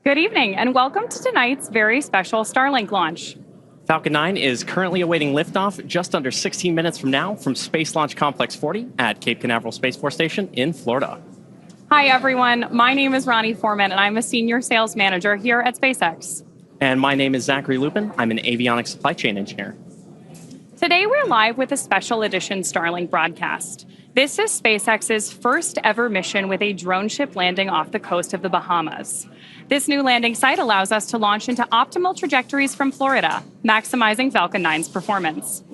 Good evening, and welcome to tonight's very special Starlink launch. Falcon 9 is currently awaiting liftoff just under 16 minutes from now from Space Launch Complex 40 at Cape Canaveral Space Force Station in Florida. Hi, everyone. My name is Ronnie Foreman, and I'm a senior sales manager here at SpaceX. And my name is Zachary Lupin. I'm an avionics supply chain engineer. Today, we're live with a special edition Starlink broadcast. This is SpaceX's first ever mission with a drone ship landing off the coast of the Bahamas. This new landing site allows us to launch into optimal trajectories from Florida, maximizing Falcon 9's performance.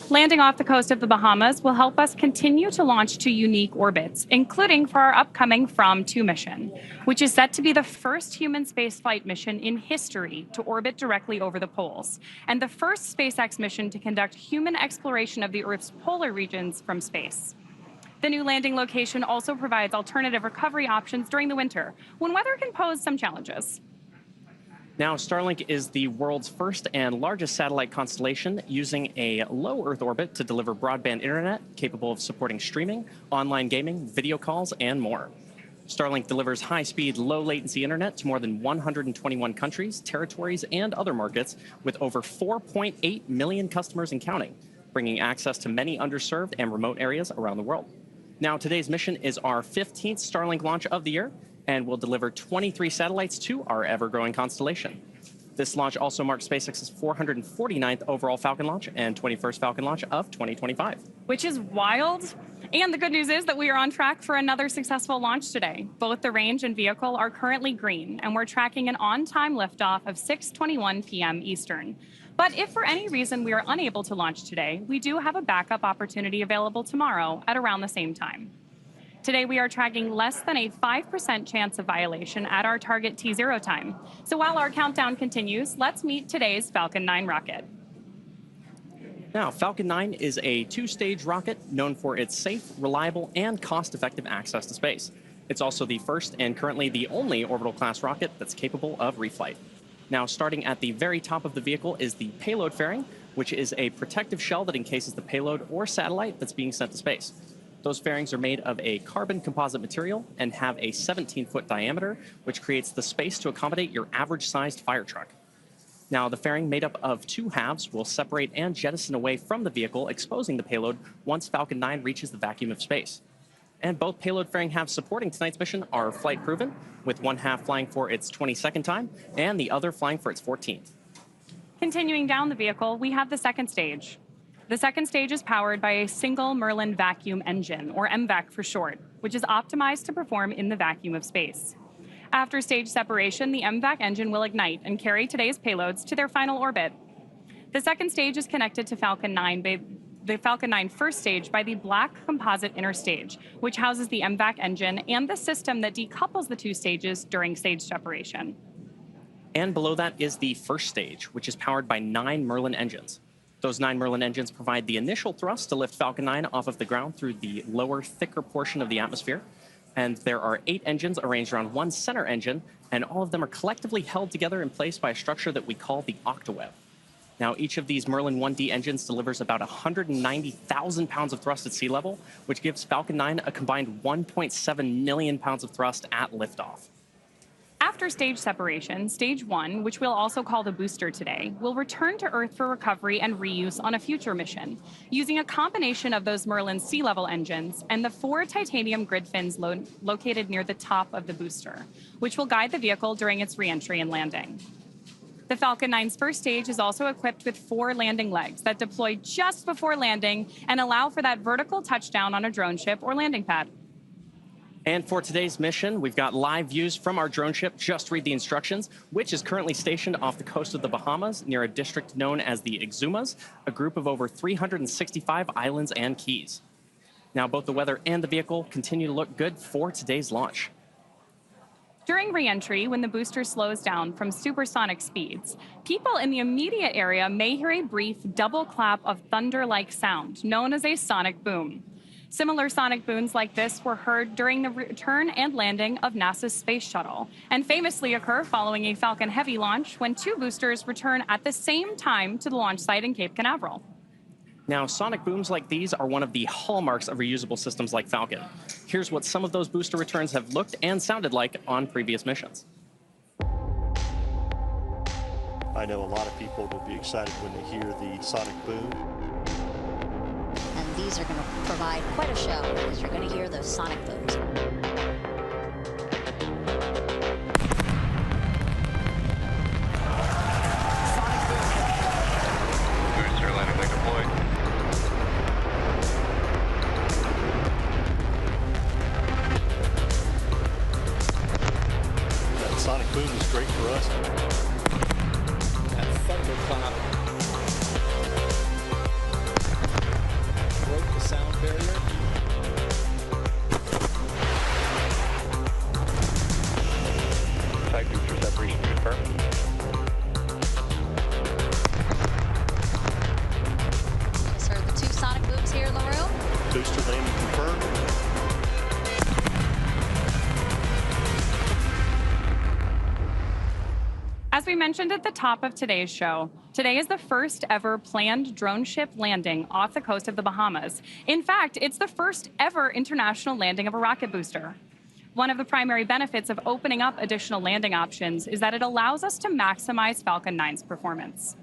Landing off the coast of the Bahamas will help us continue to launch to unique orbits, including for our upcoming From-2 mission, which is set to be the first human spaceflight mission in history to orbit directly over the poles, and the first SpaceX mission to conduct human exploration of the Earth's polar regions from space. The new landing location also provides alternative recovery options during the winter, when weather can pose some challenges. Now, Starlink is the world's first and largest satellite constellation using a low Earth orbit to deliver broadband internet capable of supporting streaming, online gaming, video calls, and more. Starlink delivers high-speed, low-latency internet to more than 121 countries, territories, and other markets with over 4.8 million customers and counting, bringing access to many underserved and remote areas around the world. Now, today's mission is our 15th Starlink launch of the year, and will deliver 23 satellites to our ever-growing constellation. This launch also marks SpaceX's 449th overall Falcon launch and 21st Falcon launch of 2025. Which is wild. And the good news is that we are on track for another successful launch today. Both the range and vehicle are currently green, and we're tracking an on-time liftoff of 6:21 p.m. Eastern. But if for any reason we are unable to launch today, we do have a backup opportunity available tomorrow at around the same time. Today, we are tracking less than a 5% chance of violation at our target T0 time. So while our countdown continues, let's meet today's Falcon 9 rocket. Now, Falcon 9 is a two-stage rocket known for its safe, reliable, and cost-effective access to space. It's also the first and currently the only orbital-class rocket that's capable of reflight. Now, starting at the very top of the vehicle is the payload fairing, which is a protective shell that encases the payload or satellite that's being sent to space. Those fairings are made of a carbon composite material and have a 17-foot diameter, which creates the space to accommodate your average-sized fire truck. Now, the fairing made up of two halves will separate and jettison away from the vehicle, exposing the payload once Falcon 9 reaches the vacuum of space. And both payload fairing halves supporting tonight's mission are flight-proven, with one half flying for its 22nd time and the other flying for its 14th. Continuing down the vehicle, we have the second stage. The second stage is powered by a single Merlin vacuum engine, or MVAC for short, which is optimized to perform in the vacuum of space. After stage separation, the MVAC engine will ignite and carry today's payloads to their final orbit. The second stage is connected to Falcon 9, the Falcon 9 first stage by the black composite inner stage, which houses the MVAC engine and the system that decouples the two stages during stage separation. And below that is the first stage, which is powered by 9 Merlin engines. Those 9 Merlin engines provide the initial thrust to lift Falcon 9 off of the ground through the lower, thicker portion of the atmosphere. And there are 8 engines arranged around one center engine, and all of them are collectively held together in place by a structure that we call the octaweb. Now, each of these Merlin 1D engines delivers about 190,000 pounds of thrust at sea level, which gives Falcon 9 a combined 1.7 million pounds of thrust at liftoff. After stage separation, stage 1, which we'll also call the booster today, will return to Earth for recovery and reuse on a future mission, using a combination of those Merlin sea level engines and the 4 titanium grid fins located near the top of the booster, which will guide the vehicle during its reentry and landing. The Falcon 9's first stage is also equipped with 4 landing legs that deploy just before landing and allow for that vertical touchdown on a drone ship or landing pad. And for today's mission, we've got live views from our drone ship, Just Read the Instructions, which is currently stationed off the coast of the Bahamas near a district known as the Exumas, a group of over 365 islands and keys. Now, both the weather and the vehicle continue to look good for today's launch. During re-entry, when the booster slows down from supersonic speeds, people in the immediate area may hear a brief double clap of thunder-like sound, known as a sonic boom. Similar sonic booms like this were heard during the return and landing of NASA's space shuttle, and famously occur following a Falcon Heavy launch when 2 boosters return at the same time to the launch site in Cape Canaveral. Now, sonic booms like these are one of the hallmarks of reusable systems like Falcon. Here's what some of those booster returns have looked and sounded like on previous missions. I know a lot of people will be excited when they hear the sonic boom. And these are going to provide quite a show because you're going to hear those sonic booms. Booster landing leg deployed. That sonic boom is great for us. That thunderclap broke the sound barrier. Type booster separation confirmed. Just heard the two sonic booms here in the room. Booster landing confirmed. As we mentioned at the top of today's show, today is the first ever planned drone ship landing off the coast of the Bahamas. In fact, it's the first ever international landing of a rocket booster. One of the primary benefits of opening up additional landing options is that it allows us to maximize Falcon 9's performance.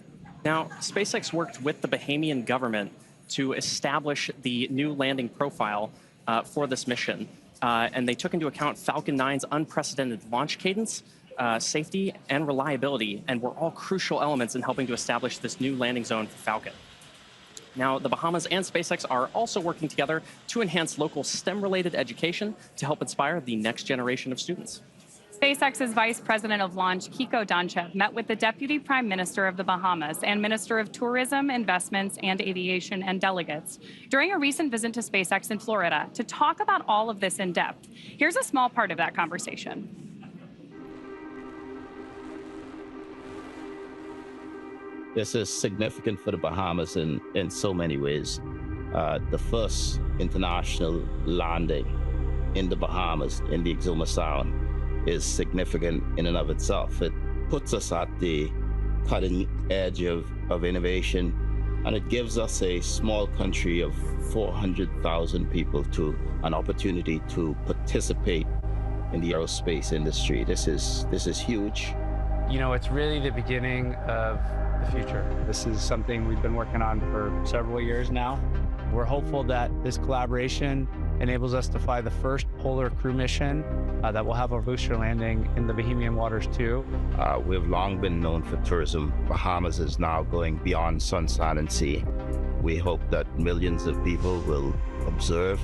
Now, SpaceX worked with the Bahamian government to establish the new landing profile for this mission. And they took into account Falcon 9's unprecedented launch cadence, safety, and reliability, and were all crucial elements in helping to establish this new landing zone for Falcon. Now, the Bahamas and SpaceX are also working together to enhance local STEM-related education to help inspire the next generation of students. SpaceX's Vice President of Launch, Kiko Donchev, met with the Deputy Prime Minister of the Bahamas and Minister of Tourism, Investments, and Aviation and delegates during a recent visit to SpaceX in Florida to talk about all of this in depth. Here's a small part of that conversation. This is significant for the Bahamas in so many ways. The first international landing in the Bahamas, in the Exuma Sound, is significant in and of itself. It puts us at the cutting edge of innovation, and it gives us a small country of 400,000 people to an opportunity to participate in the aerospace industry. This is huge. You know, it's really the beginning of the future. This is something we've been working on for several years now. We're hopeful that this collaboration enables us to fly the first polar crew mission that will have a booster landing in the Bahamian waters too. We've long been known for tourism. Bahamas is now going beyond sun, sand, and sea. We hope that millions of people will observe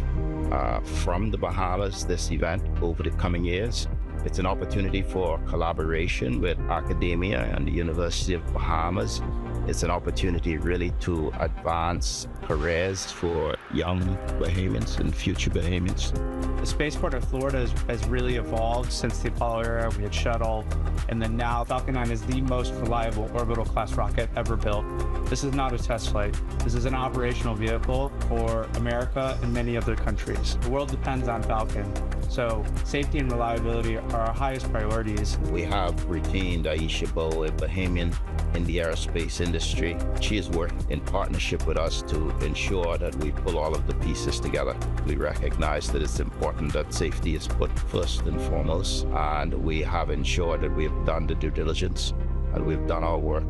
from the Bahamas this event over the coming years. It's an opportunity for collaboration with academia and the University of Bahamas. It's an opportunity really to advance careers for young Bahamians and future Bahamians. The spaceport of Florida has really evolved since the Apollo era. We had shuttle, and then now Falcon 9 is the most reliable orbital class rocket ever built. This is not a test flight. This is an operational vehicle for America and many other countries. The world depends on Falcon, so safety and reliability are our highest priorities. We have retained Aisha Bowe, a Bahamian in the aerospace industry. She has worked in partnership with us to ensure that we pull all of the pieces together. We recognize that it's important that safety is put first and foremost, and we have ensured that we've done the due diligence and we've done our work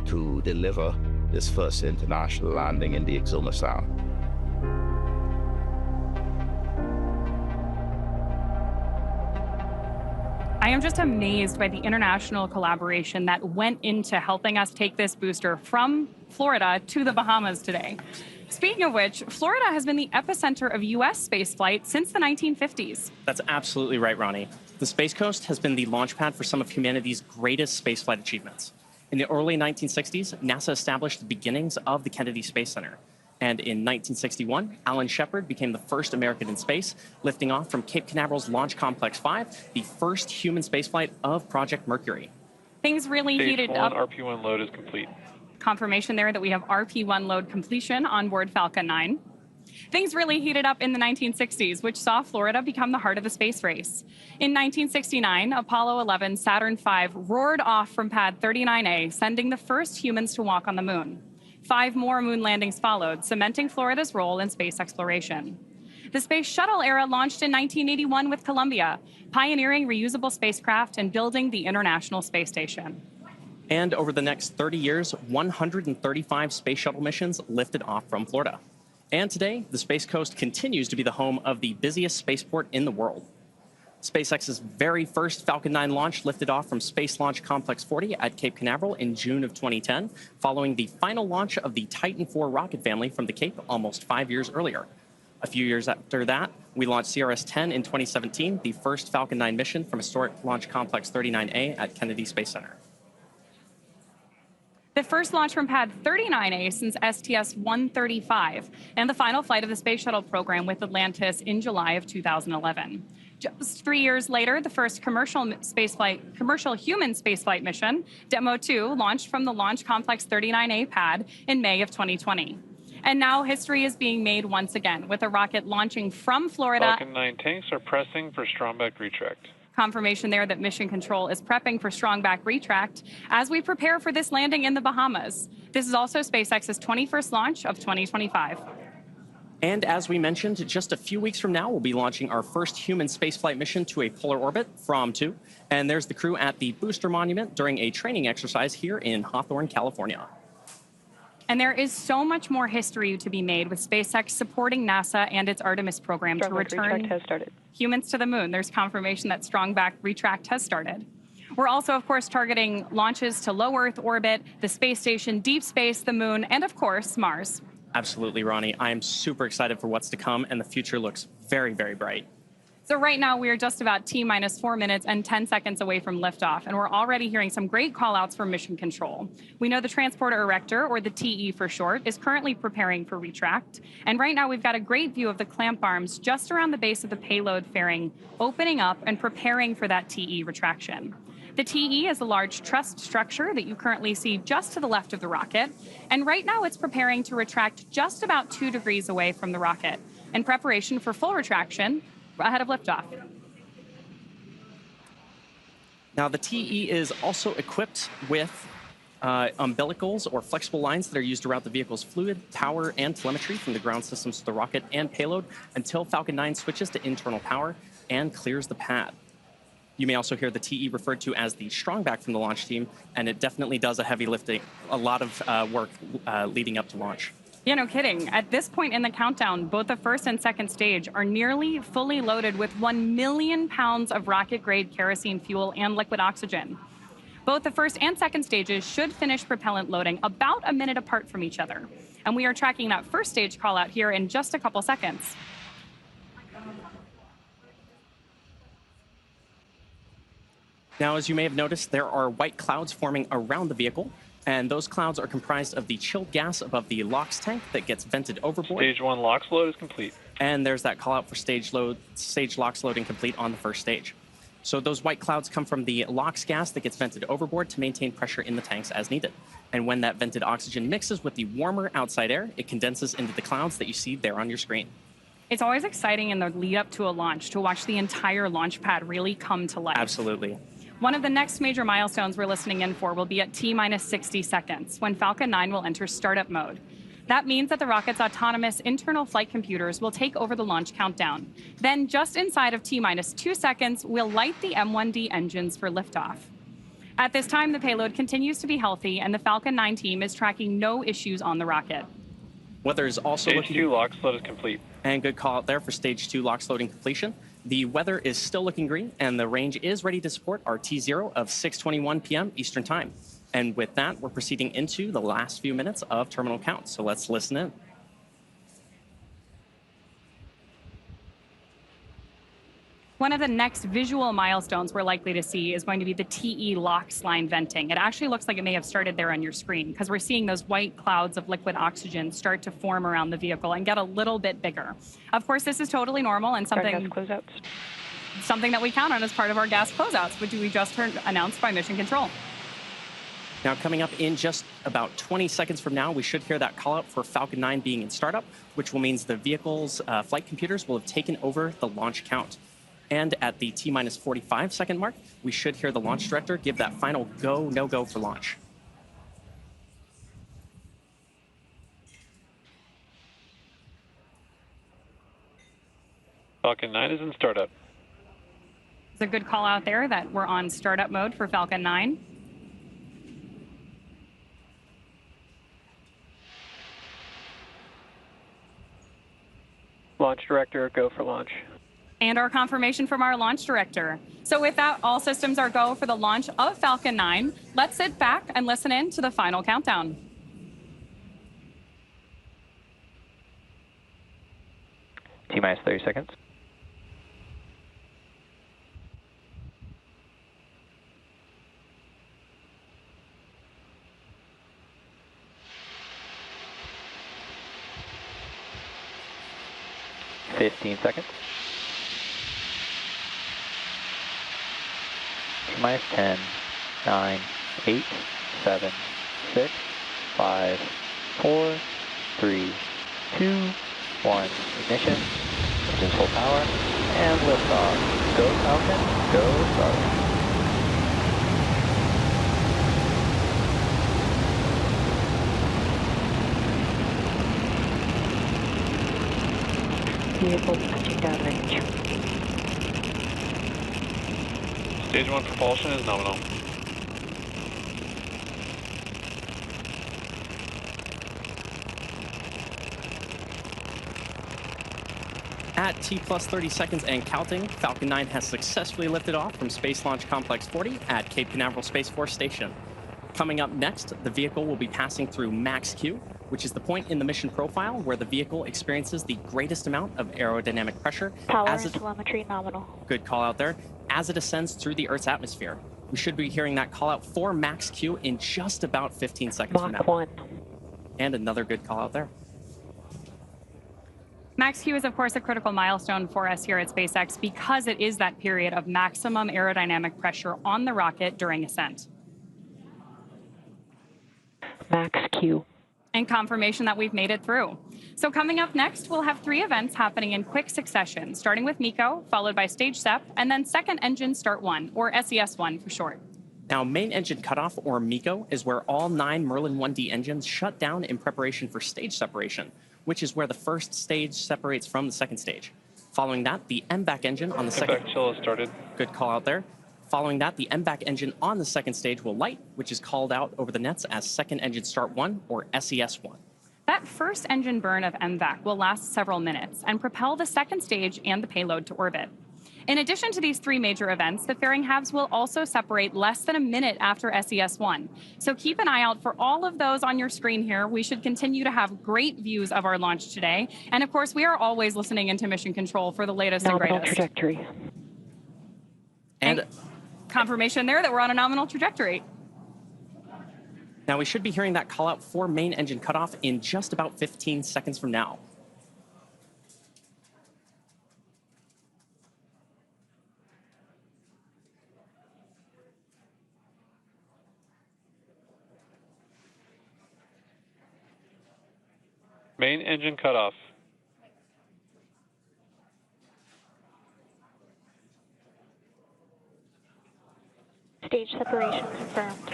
to deliver this first international landing in the Exuma Sound. I am just amazed by the international collaboration that went into helping us take this booster from Florida to the Bahamas today. Speaking of which, Florida has been the epicenter of U.S. spaceflight since the 1950s. That's absolutely right, Ronnie. The Space Coast has been the launch pad for some of humanity's greatest spaceflight achievements. In the early 1960s, NASA established the beginnings of the Kennedy Space Center. And in 1961, Alan Shepard became the first American in space, lifting off from Cape Canaveral's Launch Complex 5, the first human spaceflight of Project Mercury. Things really heated up. RP1 load is complete. Confirmation there that we have RP1 load completion on board Falcon 9. Things really heated up in the 1960s, which saw Florida become the heart of the space race. In 1969, Apollo 11 Saturn V roared off from Pad 39A, sending the first humans to walk on the moon. 5 more moon landings followed, cementing Florida's role in space exploration. The Space Shuttle era launched in 1981 with Columbia, pioneering reusable spacecraft and building the International Space Station. And over the next 30 years, 135 space shuttle missions lifted off from Florida. And today, the Space Coast continues to be the home of the busiest spaceport in the world. SpaceX's very first Falcon 9 launch lifted off from Space Launch Complex 40 at Cape Canaveral in June of 2010, following the final launch of the Titan IV rocket family from the Cape almost 5 years earlier. A few years after that, we launched CRS-10 in 2017, the first Falcon 9 mission from historic Launch Complex 39A at Kennedy Space Center. The first launch from Pad 39A since STS-135, and the final flight of the Space Shuttle program with Atlantis in July of 2011. Just 3 years later, the first commercial human spaceflight mission, Demo 2, launched from the Launch Complex 39A pad in May of 2020. And now history is being made once again, with a rocket launching from Florida. Falcon 9 tanks are pressing for strong back retract. Confirmation there that Mission Control is prepping for strong back retract as we prepare for this landing in the Bahamas. This is also SpaceX's 21st launch of 2025. And as we mentioned, just a few weeks from now, we'll be launching our first human spaceflight mission to a polar orbit from 2. And there's the crew at the Booster Monument during a training exercise here in Hawthorne, California. And there is so much more history to be made with SpaceX supporting NASA and its Artemis program to return humans to the moon. There's confirmation that strong back retract has started. We're also, of course, targeting launches to low Earth orbit, the space station, deep space, the moon, and of course, Mars. Absolutely, Ronnie. I am super excited for what's to come, and the future looks very, very bright. So right now, we are just about T-minus 4 minutes and 10 seconds away from liftoff, and we're already hearing some great call-outs from Mission Control. We know the Transporter Erector, or the TE for short, is currently preparing for retract. And right now, we've got a great view of the clamp arms just around the base of the payload fairing, opening up and preparing for that TE retraction. The TE is a large trussed structure that you currently see just to the left of the rocket. And right now, it's preparing to retract just about 2 degrees away from the rocket in preparation for full retraction ahead of liftoff. Now, the TE is also equipped with umbilicals or flexible lines that are used to route the vehicle's fluid, power, and telemetry from the ground systems to the rocket and payload until Falcon 9 switches to internal power and clears the pad. You may also hear the TE referred to as the strong back from the launch team, and it definitely does a heavy lifting, a lot of work leading up to launch. Yeah, no kidding. At this point in the countdown, both the first and second stage are nearly fully loaded with 1 million pounds of rocket-grade kerosene fuel and liquid oxygen. Both the first and second stages should finish propellant loading about a minute apart from each other. And we are tracking that first stage call out here in just a couple seconds. Now, as you may have noticed, there are white clouds forming around the vehicle. And those clouds are comprised of the chilled gas above the LOX tank that gets vented overboard. Stage 1 LOX load is complete. And there's that call out for stage LOX loading complete on the first stage. So those white clouds come from the LOX gas that gets vented overboard to maintain pressure in the tanks as needed. And when that vented oxygen mixes with the warmer outside air, it condenses into the clouds that you see there on your screen. It's always exciting in the lead up to a launch to watch the entire launch pad really come to life. Absolutely. One of the next major milestones we're listening in for will be at T-minus 60 seconds, when Falcon 9 will enter startup mode. That means that the rocket's autonomous internal flight computers will take over the launch countdown. Then, just inside of T-minus 2 seconds, we'll light the M1D engines for liftoff. At this time, the payload continues to be healthy, and the Falcon 9 team is tracking no issues on the rocket. Weather is also Stage looking 2 LOX load is complete. And good call out there for Stage 2 LOX loading completion. The weather is still looking green, and the range is ready to support our T0 of 6:21 p.m. Eastern Time. And with that, we're proceeding into the last few minutes of terminal count. So let's listen in. One of the next visual milestones we're likely to see is going to be the TE LOX line venting. It actually looks like it may have started there on your screen because we're seeing those white clouds of liquid oxygen start to form around the vehicle and get a little bit bigger. Of course, this is totally normal and something that we count on as part of our gas closeouts, which we just heard announced by Mission Control. Now, coming up in just about 20 seconds from now, we should hear that call out for Falcon 9 being in startup, which will mean the vehicle's flight computers will have taken over the launch count. And at the T-minus 45 second mark, we should hear the launch director give that final go, no-go for launch. Falcon 9 is in startup. It's a good call out there that we're on startup mode for Falcon 9. Launch director, go for launch. And our confirmation from our launch director. So with that, all systems are go for the launch of Falcon 9. Let's sit back and listen in to the final countdown. T-minus 30 seconds. -15 seconds. T-minus 10, 9, 8, 7, 6, 5, 4, 3, 2, 1. Ignition. Engines full power. And liftoff. Go Falcon. Go Starlink. Vehicle touching downrange. Stage 1 propulsion is nominal. At T plus 30 seconds and counting, Falcon 9 has successfully lifted off from Space Launch Complex 40 at Cape Canaveral Space Force Station. Coming up next, the vehicle will be passing through max Q, which is the point in the mission profile where the vehicle experiences the greatest amount of aerodynamic pressure. Power and telemetry nominal. Good call out there. As it ascends through the Earth's atmosphere. We should be hearing that call out for max Q in just about 15 seconds from now. Mach 1. And another good call out there. Max Q is, of course, a critical milestone for us here at SpaceX because it is that period of maximum aerodynamic pressure on the rocket during ascent. Max Q. And confirmation that we've made it through. So coming up next, we'll have 3 events happening in quick succession, starting with MECO, followed by Stage SEP, and then Second Engine Start 1, or SES1 for short. Now, main engine cutoff, or MECO, is where all 9 Merlin 1D engines shut down in preparation for stage separation, which is where the first stage separates from the second stage. Following that, the MVAC engine on the second... MVAC chill has started. Good call out there. Following that, the MVAC engine on the second stage will light, which is called out over the nets as Second Engine Start 1, or SES1. That first engine burn of MVAC will last several minutes and propel the second stage and the payload to orbit. In addition to these 3 major events, the fairing halves will also separate less than a minute after SES1. So keep an eye out for all of those on your screen here. We should continue to have great views of our launch today. And of course, we are always listening into Mission Control for the latest and greatest. Nominal trajectory. And confirmation there that we're on a nominal trajectory. now we should be hearing that call out for main engine cutoff in just about 15 seconds from now. Main engine cutoff. Stage separation confirmed.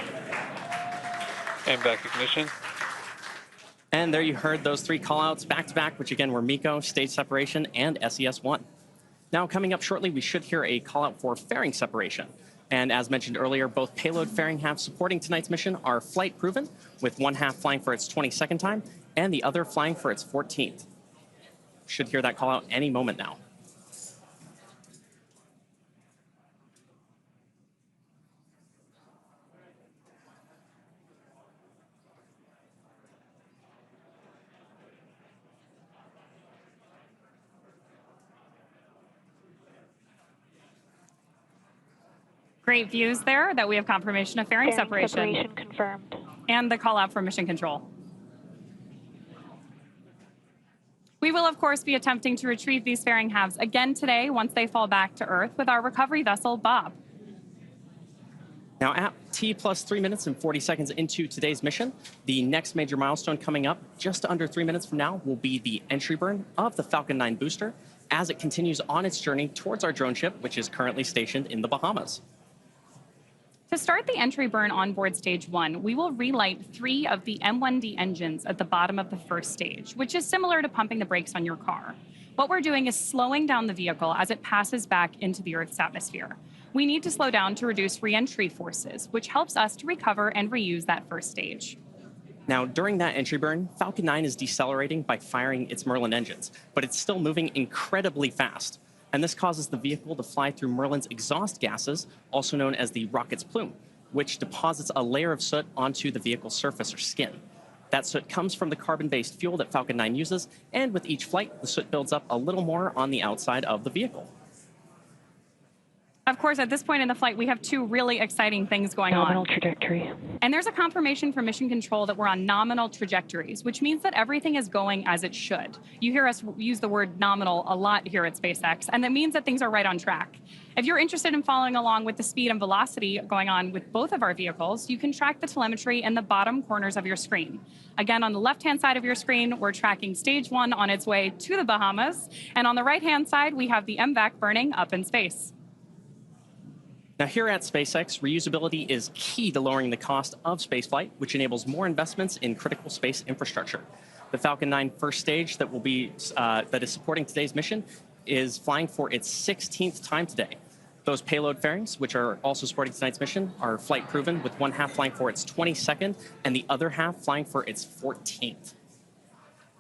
MVAC ignition. And there you heard those 3 callouts back to back, which again were MECO, stage separation, and SES1. Now coming up shortly, we should hear a callout for fairing separation. And as mentioned earlier, both payload fairing halves supporting tonight's mission are flight proven, with one half flying for its 22nd time and the other flying for its 14th. Should hear that callout any moment now. Great views there that we have confirmation of fairing separation. Separation confirmed. And the call out for mission control. We will, of course, be attempting to retrieve these fairing halves again today once they fall back to Earth with our recovery vessel, Bob. Now, at T plus 3 minutes and 40 seconds into today's mission, the next major milestone coming up just under 3 minutes from now will be the entry burn of the Falcon 9 booster as it continues on its journey towards our drone ship, which is currently stationed in the Bahamas. To start the entry burn on board Stage 1, we will relight 3 of the M1D engines at the bottom of the first stage, which is similar to pumping the brakes on your car. What we're doing is slowing down the vehicle as it passes back into the Earth's atmosphere. We need to slow down to reduce re-entry forces, which helps us to recover and reuse that first stage. Now, during that entry burn, Falcon 9 is decelerating by firing its Merlin engines, but it's still moving incredibly fast. And this causes the vehicle to fly through Merlin's exhaust gases, also known as the rocket's plume, which deposits a layer of soot onto the vehicle's surface or skin. That soot comes from the carbon-based fuel that Falcon 9 uses, and with each flight, the soot builds up a little more on the outside of the vehicle. Of course, at this point in the flight, we have two really exciting things going on. Nominal trajectory. And there's a confirmation from Mission Control that we're on nominal trajectories, which means that everything is going as it should. You hear us use the word nominal a lot here at SpaceX, and that means that things are right on track. If you're interested in following along with the speed and velocity going on with both of our vehicles, you can track the telemetry in the bottom corners of your screen. Again, on the left-hand side of your screen, we're tracking stage 1 on its way to the Bahamas, and on the right-hand side, we have the MVAC burning up in space. Now, here at SpaceX, reusability is key to lowering the cost of spaceflight, which enables more investments in critical space infrastructure. The Falcon 9 first stage that is supporting today's mission is flying for its 16th time today. Those payload fairings, which are also supporting tonight's mission, are flight proven, with one half flying for its 22nd and the other half flying for its 14th.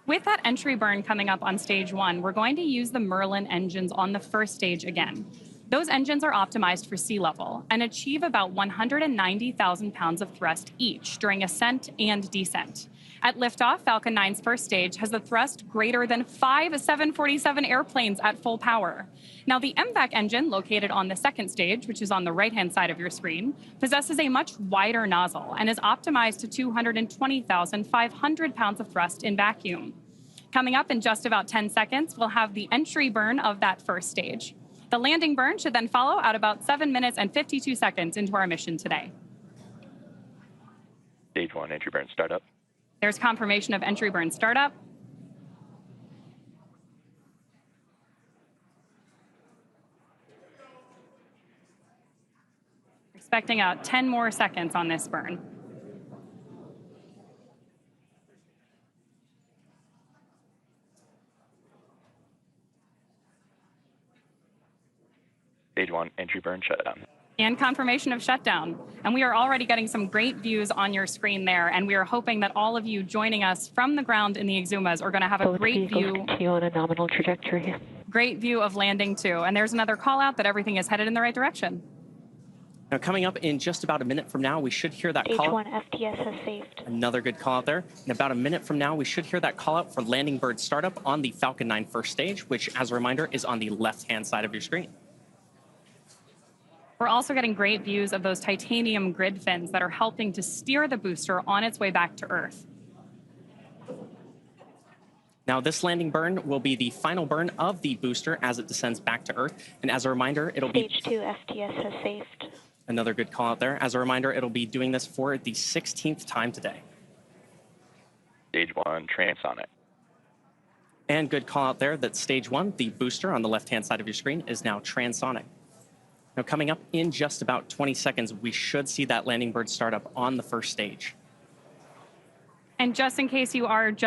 With that entry burn coming up on stage 1, we're going to use the Merlin engines on the first stage again. Those engines are optimized for sea level and achieve about 190,000 pounds of thrust each during ascent and descent. At liftoff, Falcon 9's first stage has a thrust greater than 5 747 airplanes at full power. Now, the MVAC engine, located on the second stage, which is on the right-hand side of your screen, possesses a much wider nozzle and is optimized to 220,500 pounds of thrust in vacuum. Coming up in just about 10 seconds, we'll have the entry burn of that first stage. The landing burn should then follow at about 7 minutes and 52 seconds into our mission today. Stage 1, entry burn startup. There's confirmation of entry burn startup. Expecting out 10 more seconds on this burn. Stage 1, entry burn shutdown. And confirmation of shutdown. And we are already getting some great views on your screen there, and we are hoping that all of you joining us from the ground in the Exumas are going to have a great view. Continue on a nominal trajectory. Great view of landing too. And there's another call out that everything is headed in the right direction. Now, coming up in just about a minute from now, we should hear that Stage call. 1 FTS has saved. Another good call out there. In about a minute from now, we should hear that call out for landing bird startup on the Falcon 9 first stage, which, as a reminder, is on the left-hand side of your screen. We're also getting great views of those titanium grid fins that are helping to steer the booster on its way back to Earth. Now, this landing burn will be the final burn of the booster as it descends back to Earth. And as a reminder, it'll be... Stage 2 FTS has saved. Another good call out there. As a reminder, it'll be doing this for the 16th time today. Stage 1, transonic. And good call out there that stage 1, the booster on the left-hand side of your screen, is now transonic. Now, coming up in just about 20 seconds, we should see that landing bird start up on the first stage. And just in case you are just